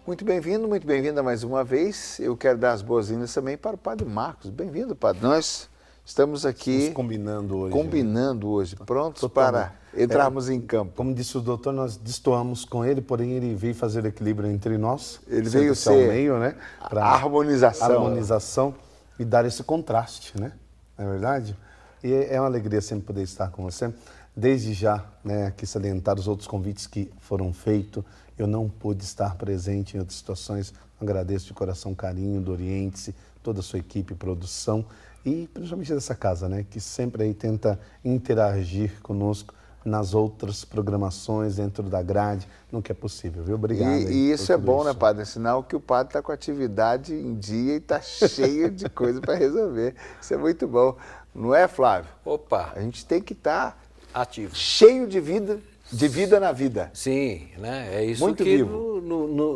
Muito bem-vinda mais uma vez. Eu quero dar as boas-vindas também para o Padre Marcos. Bem-vindo, Padre. Nós estamos aqui combinando hoje, prontos para entrarmos em campo. Como disse o doutor, nós destoamos com ele, porém ele veio fazer o equilíbrio entre nós. Ele veio ser ao meio, né? Para harmonização e dar esse contraste, né? Não é verdade? E é uma alegria sempre poder estar com você. Desde já, né, aqui salientar os outros convites que foram feitos. Eu não pude estar presente em outras situações. Agradeço de coração o carinho do Oriente-se, toda a sua equipe, produção e principalmente dessa casa, né, que sempre aí tenta interagir conosco nas outras programações, dentro da grade, no que é possível, viu? Obrigado. E isso é bom, né, Padre? É sinal que o Padre está com a atividade em dia e está cheio de coisa para resolver. Isso é muito bom. Não é, Flávio? Opa! A gente tem que estar ativo, cheio de vida na vida. Sim, né? É isso muito que vivo.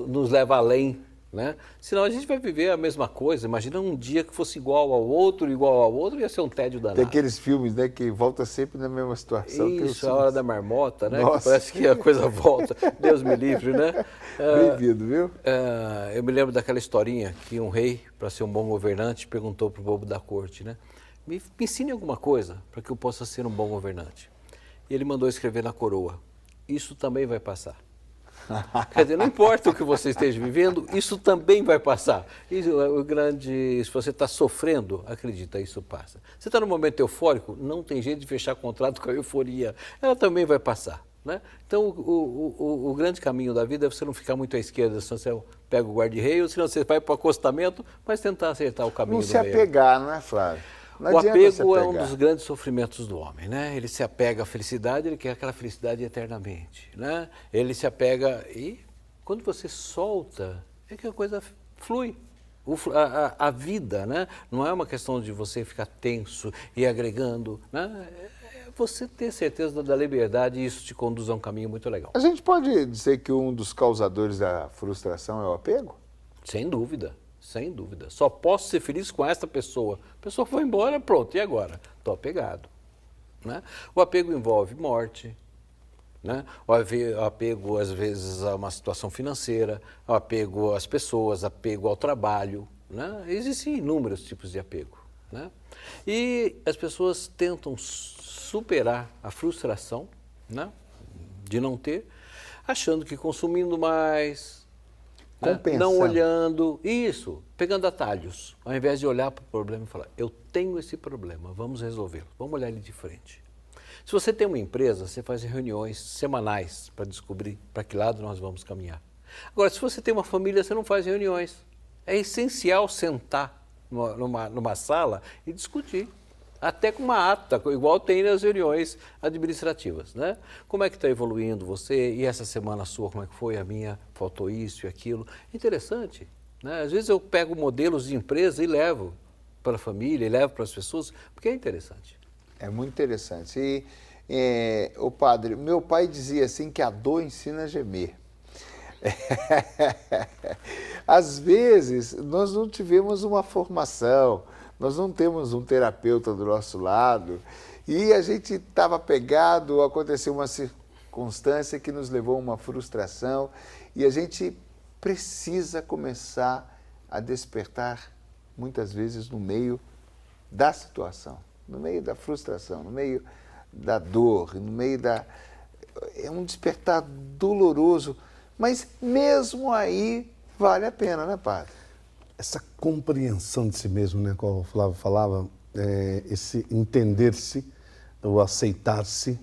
nos leva além, né? Senão a gente vai viver a mesma coisa. Imagina um dia que fosse igual ao outro, ia ser um tédio danado. Tem aqueles filmes, né, que volta sempre na mesma situação. Isso, a hora da marmota, né? Nossa. Que parece que a coisa volta. Deus me livre, né? Bem-vindo, viu? Eu me lembro daquela historinha que um rei, para ser um bom governante, perguntou para o bobo da corte, né? Me ensine alguma coisa para que eu possa ser um bom governante. E ele mandou escrever na coroa: isso também vai passar. Quer dizer, não importa o que você esteja vivendo, isso também vai passar. Se você está sofrendo, acredita, isso passa. Você está num momento eufórico, não tem jeito de fechar contrato com a euforia. Ela também vai passar, né? Então, o grande caminho da vida é você não ficar muito à esquerda, senão você pega o guarda-reio, senão você vai para o acostamento, mas tentar acertar o caminho do meio. Não se apegar, não é, Flávio? O apego é um dos grandes sofrimentos do homem, né? Ele se apega à felicidade, ele quer aquela felicidade eternamente, né? Ele se apega e quando você solta, é que a coisa flui. A vida, né? Não é uma questão de você ficar tenso e agregando, né? É você ter certeza da liberdade e isso te conduz a um caminho muito legal. A gente pode dizer que um dos causadores da frustração é o apego? Sem dúvida. Sem dúvida. Só posso ser feliz com essa pessoa. A pessoa foi embora, pronto, e agora? Estou apegado. Né? O apego envolve morte, né? O apego, às vezes, a uma situação financeira, o apego às pessoas, apego ao trabalho. Né? Existem inúmeros tipos de apego. Né? E as pessoas tentam superar a frustração, né, de não ter, achando que consumindo mais, não olhando, pegando atalhos, ao invés de olhar para o problema e falar, eu tenho esse problema, vamos resolvê-lo, vamos olhar ele de frente. Se você tem uma empresa, você faz reuniões semanais para descobrir para que lado nós vamos caminhar. Agora, se você tem uma família, você não faz reuniões. É essencial sentar numa sala e discutir. Até com uma ata, igual tem nas reuniões administrativas, né? Como é que está evoluindo você? E essa semana sua, como é que foi? A minha, faltou isso e aquilo. Interessante, né? Às vezes eu pego modelos de empresa e levo para a família, e levo para as pessoas, porque é interessante. É muito interessante. E, o padre, meu pai dizia assim que a dor ensina a gemer. Às vezes, nós não tivemos uma formação, nós não temos um terapeuta do nosso lado e a gente estava pegado, aconteceu uma circunstância que nos levou a uma frustração e a gente precisa começar a despertar, muitas vezes, no meio da situação, no meio da frustração, no meio da dor, no meio da... É um despertar doloroso, mas mesmo aí vale a pena, né, padre? Essa compreensão de si mesmo, né, como o Flávio falava, esse entender-se, o aceitar-se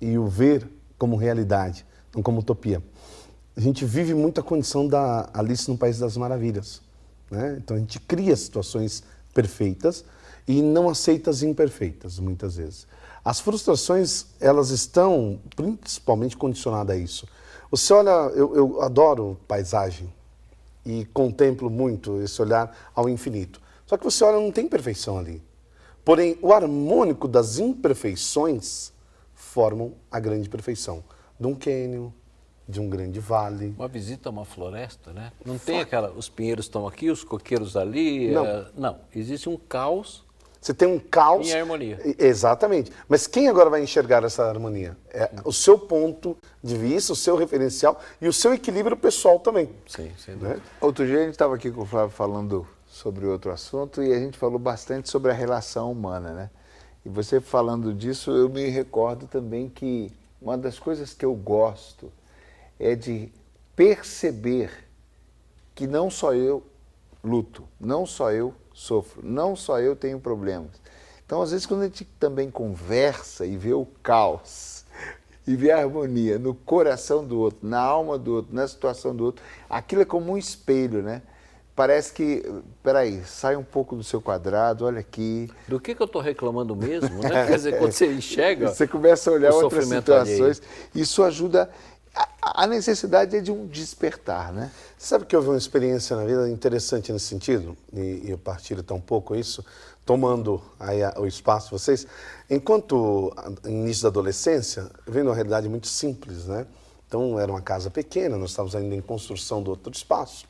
e o ver como realidade, não como utopia. A gente vive muito a condição da Alice no País das Maravilhas, né? Então a gente cria situações perfeitas e não aceita as imperfeitas, muitas vezes. As frustrações, elas estão principalmente condicionadas a isso. Você olha, eu adoro paisagem e contemplo muito esse olhar ao infinito. Só que você olha, não tem perfeição ali. Porém, o harmônico das imperfeições formam a grande perfeição de um cânion, de um grande vale. Uma visita a uma floresta, né? Não tem aquela, os pinheiros estão aqui, os coqueiros ali. Não. Não, existe um caos Você tem um caos. Em harmonia. Exatamente. Mas quem agora vai enxergar essa harmonia? É o seu ponto de vista, o seu referencial e o seu equilíbrio pessoal também. Sim, sem dúvida. Né? Outro dia a gente estava aqui com o Flávio falando sobre outro assunto e a gente falou bastante sobre a relação humana, né? E você falando disso, eu me recordo também que uma das coisas que eu gosto é de perceber que não só eu luto, não só eu sofro, não só eu tenho problemas. Então, às vezes, quando a gente também conversa e vê o caos, e vê a harmonia no coração do outro, na alma do outro, na situação do outro, aquilo é como um espelho, né? Parece que, peraí, sai um pouco do seu quadrado, olha aqui. Do que eu estou reclamando mesmo, né? Quer dizer, quando você enxerga Você começa a olhar o outras sofrimento situações, isso ajuda. A necessidade é de um despertar, né? Sabe que houve uma experiência na vida interessante nesse sentido, e eu partilho tão pouco isso, tomando aí o espaço de vocês. Enquanto no início da adolescência, vendo uma realidade muito simples, né? Então, era uma casa pequena, nós estávamos ainda em construção do outro espaço,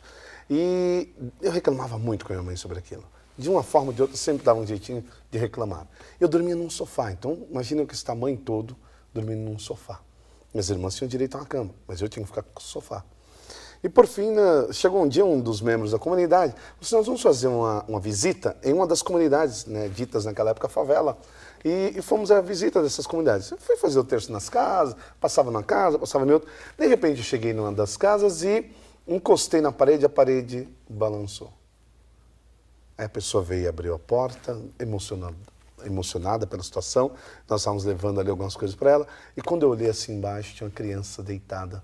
e eu reclamava muito com a minha mãe sobre aquilo. De uma forma ou de outra, sempre dava um jeitinho de reclamar. Eu dormia num sofá, então imagina eu com esse tamanho todo, dormindo num sofá. Minhas irmãs tinham direito a uma cama, mas eu tinha que ficar com o sofá. E por fim, chegou um dia um dos membros da comunidade, disse, nós vamos fazer uma visita em uma das comunidades, né, ditas naquela época favela, e fomos à visita dessas comunidades. Eu fui fazer o terço nas casas, passava numa casa, passava em outra. De repente eu cheguei numa das casas e encostei na parede, a parede balançou. Aí a pessoa veio e abriu a porta, emocionada pela situação, nós estávamos levando ali algumas coisas para ela, e quando eu olhei assim embaixo, tinha uma criança deitada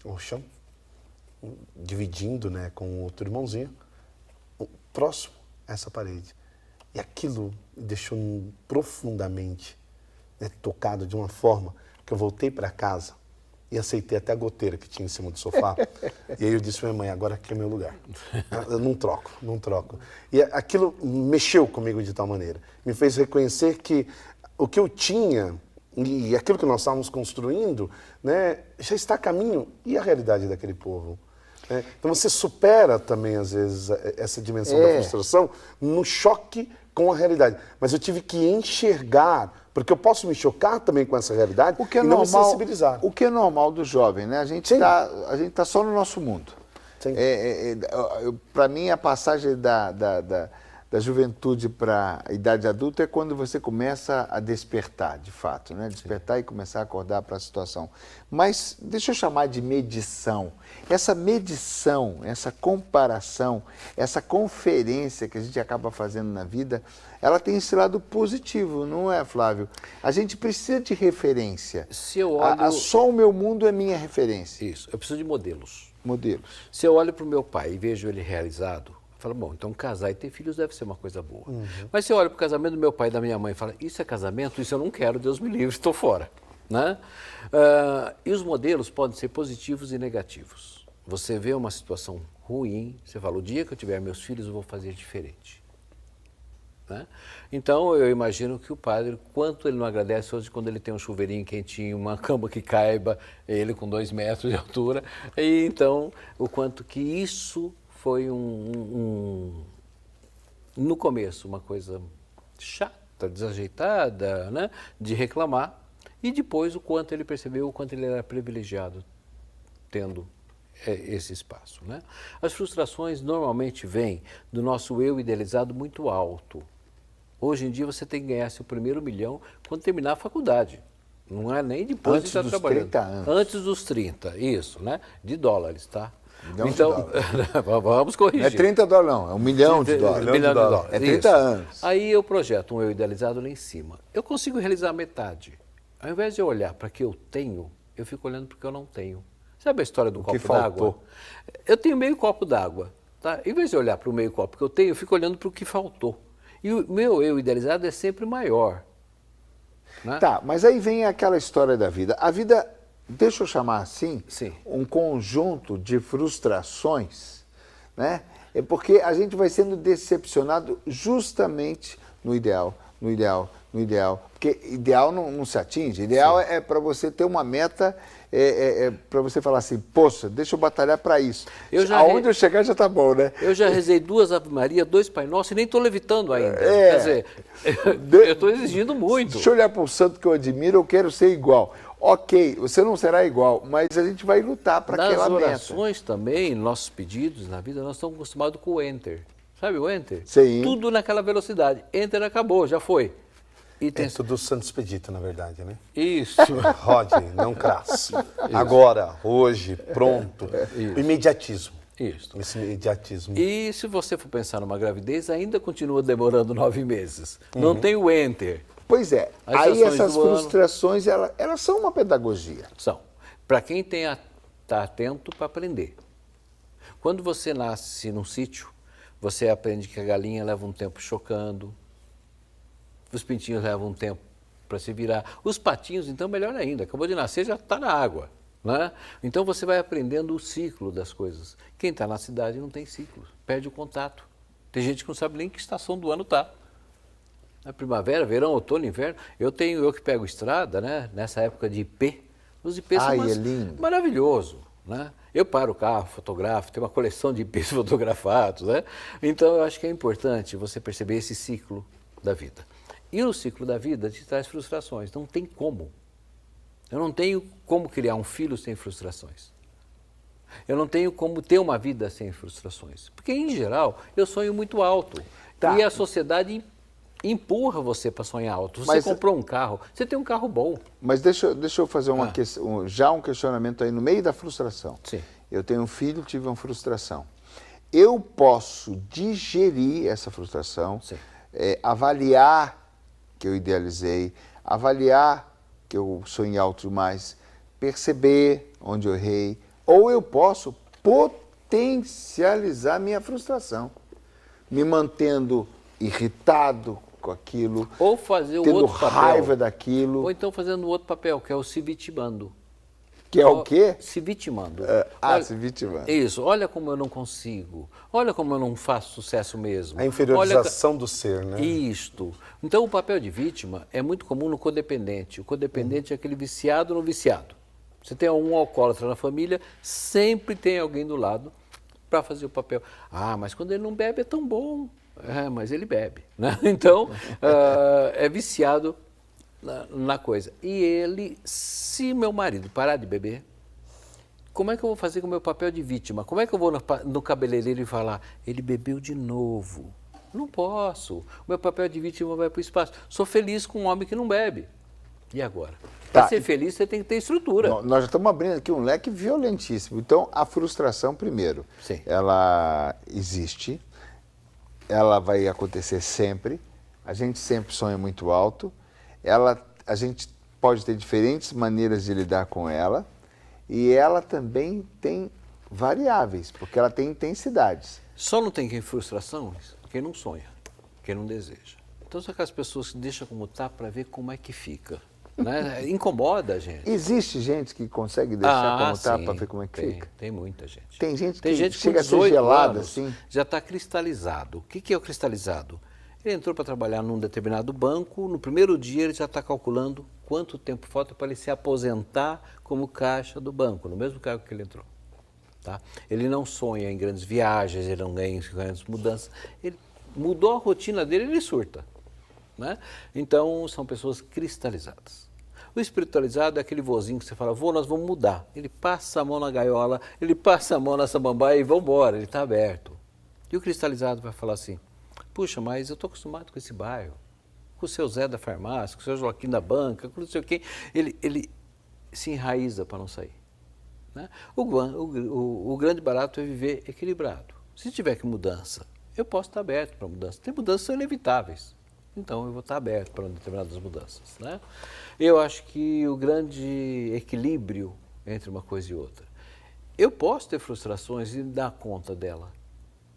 no chão, dividindo, né, com outro irmãozinho, próximo a essa parede. E aquilo me deixou profundamente, né, tocado de uma forma que eu voltei para casa e aceitei até a goteira que tinha em cima do sofá. E aí eu disse para minha mãe, agora aqui é meu lugar. Eu não troco, não troco. E aquilo mexeu comigo de tal maneira. Me fez reconhecer que o que eu tinha e aquilo que nós estávamos construindo, né, já está a caminho. E a realidade daquele povo? Né? Então você supera também, às vezes, essa dimensão da frustração no choque com a realidade. Mas eu tive que enxergar, porque eu posso me chocar também com essa realidade O que é e não normal, me sensibilizar. o que é normal do jovem, né? A gente tá só no nosso mundo. Para mim, a passagem da juventude para a idade adulta é quando você começa a despertar, de fato, né? Despertar e começar a acordar para a situação. Mas deixa eu chamar de medição. Essa medição, essa comparação, essa conferência que a gente acaba fazendo na vida, ela tem esse lado positivo, não é, Flávio? A gente precisa de referência. Se eu olho... Só o meu mundo é minha referência. Isso, eu preciso de modelos. Modelos. Se eu olho para o meu pai e vejo ele realizado, eu falo, bom, então casar e ter filhos deve ser uma coisa boa. Mas se eu olho para o casamento do meu pai e da minha mãe e falo, isso é casamento? Isso eu não quero, Deus me livre, estou fora. Né? E os modelos podem ser positivos e negativos. Você vê uma situação ruim, você fala, o dia que eu tiver meus filhos eu vou fazer diferente. Né? Então eu imagino que o padre, quanto ele não agradece hoje quando ele tem um chuveirinho quentinho, uma cama que caiba, ele com 2 metros de altura, e então o quanto que isso foi no começo uma coisa chata, desajeitada, né? De reclamar, e depois o quanto ele percebeu, o quanto ele era privilegiado tendo esse espaço. Né? As frustrações normalmente vêm do nosso eu idealizado muito alto. Hoje em dia você tem que ganhar seu primeiro milhão quando terminar a faculdade. Não é nem depois de estar trabalhando. Antes dos 30 anos. Antes dos 30, isso, né? De dólares, tá? Milhão então, vamos corrigir. Não é 30 dólares, não. É $1 milhão de dólares. Milhão de dólares. É 30 isso. anos. Aí eu projeto um eu idealizado lá em cima. Eu consigo realizar metade. Ao invés de eu olhar para o que eu tenho, eu fico olhando para o que eu não tenho. Sabe a história do copo d'água? Eu tenho meio copo d'água. Tá? Em vez de olhar para o meio copo que eu tenho, eu fico olhando para o que faltou. E o meu eu idealizado é sempre maior. Né? Tá, mas aí vem aquela história da vida. A vida, deixa eu chamar assim, Sim. Um conjunto de frustrações, né? É porque a gente vai sendo decepcionado justamente no ideal. Porque Porque ideal não se atinge. Ideal é para você ter uma meta, para você falar assim, poxa, deixa eu batalhar para isso. Aonde eu chegar já tá bom, né? Eu já rezei 2 Ave Maria, 2 Pai Nosso e nem estou levitando ainda. Quer dizer, eu estou exigindo muito. Deixa eu olhar para um santo que eu admiro, eu quero ser igual. Ok, você não será igual, mas a gente vai lutar para aquela meta. Nas orações também, nossos pedidos na vida, nós estamos acostumados com o Enter. Sabe o Enter? Sim. Tudo naquela velocidade. Enter acabou, já foi. E tem tudo Santo Expedito, na verdade, né? Isso. Rode, não crasse. Agora, hoje, pronto. O imediatismo. Isso. Esse imediatismo. E se você for pensar numa gravidez, ainda continua demorando 9 meses. Não tem o Enter. Pois é. Aí essas frustrações, elas são uma pedagogia. São. Para quem está atento para aprender. Quando você nasce num sítio, você aprende que a galinha leva um tempo chocando, os pintinhos levam um tempo para se virar. Os patinhos, então, melhor ainda, acabou de nascer, já está na água. Né? Então você vai aprendendo o ciclo das coisas. Quem está na cidade não tem ciclo, perde o contato. Tem gente que não sabe nem que estação do ano está. Na primavera, verão, outono, inverno. Eu que pego estrada, né? Nessa época de IP. Os IPs são maravilhoso. Né? Eu paro o carro, fotografo, tenho uma coleção de IPs fotografados. Né? Então eu acho que é importante você perceber esse ciclo da vida. E no ciclo da vida te traz frustrações. Não tem como. Eu não tenho como criar um filho sem frustrações. Eu não tenho como ter uma vida sem frustrações. Porque, em geral, eu sonho muito alto. Tá. E a sociedade empurra você para sonhar alto. Você comprou um carro, você tem um carro bom. Mas deixa eu fazer um questionamento aí no meio da frustração. Sim. Eu tenho um filho, tive uma frustração. Eu posso digerir essa frustração, avaliar que eu idealizei, avaliar que eu sonhei alto demais, perceber onde eu errei, ou eu posso potencializar minha frustração, me mantendo irritado com aquilo, ou fazer tendo outro papel, raiva daquilo. Ou então fazendo outro papel, que é o se vitimando. Que é o quê? Se vitimando. Se vitimando. Isso, olha como eu não consigo, olha como eu não faço sucesso mesmo. A inferiorização do ser, né? Isto. Então o papel de vítima é muito comum no codependente. O codependente é aquele viciado no viciado. Você tem um alcoólatra na família, sempre tem alguém do lado para fazer o papel. Mas quando ele não bebe é tão bom. Mas ele bebe. Né? Então, é viciado na coisa. E ele, se meu marido parar de beber, como é que eu vou fazer com o meu papel de vítima? Como é que eu vou no cabeleireiro e falar, ele bebeu de novo? Não posso. O meu papel de vítima vai para o espaço. Sou feliz com um homem que não bebe. E agora? Para ser feliz, você tem que ter estrutura. Nós já estamos abrindo aqui um leque violentíssimo. Então, a frustração, primeiro, ela existe, ela vai acontecer sempre, a gente sempre sonha muito alto, a gente pode ter diferentes maneiras de lidar com ela, e ela também tem variáveis, porque ela tem intensidades. Só não tem frustração quem não sonha, quem não deseja. Então são aquelas pessoas que deixam como está para ver como é que fica. Né? Incomoda a gente. Existe gente que consegue deixar como está para ver como é que fica? Tem muita gente. Tem gente que chega a ser gelada assim? Já está cristalizado. O que é o cristalizado? Ele entrou para trabalhar num determinado banco, no primeiro dia ele já está calculando quanto tempo falta para ele se aposentar como caixa do banco, no mesmo cargo que ele entrou. Tá? Ele não sonha em grandes viagens, ele não ganha em grandes mudanças. Ele mudou a rotina dele, ele surta. Né? Então, são pessoas cristalizadas. O espiritualizado é aquele vozinho que você fala, vô, nós vamos mudar. Ele passa a mão na gaiola, ele passa a mão na samambaia e vamos embora, ele está aberto. E o cristalizado vai falar assim, puxa, mas eu estou acostumado com esse bairro, com o seu Zé da farmácia, com o seu Joaquim da banca, com não sei quem. Ele se enraiza para não sair. Né? O grande barato é viver equilibrado. Se tiver que mudança, eu posso estar aberto para mudança. Tem mudanças que são inevitáveis. Então, eu vou estar aberto para determinadas mudanças. Né? Eu acho que o grande equilíbrio entre uma coisa e outra. Eu posso ter frustrações e dar conta dela.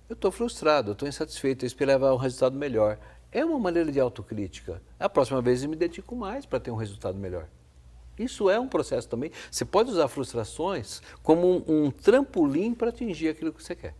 Eu estou frustrado, eu estou insatisfeito, eu esperava um resultado melhor. É uma maneira de autocrítica. A próxima vez eu me dedico mais para ter um resultado melhor. Isso é um processo também. Você pode usar frustrações como um trampolim para atingir aquilo que você quer.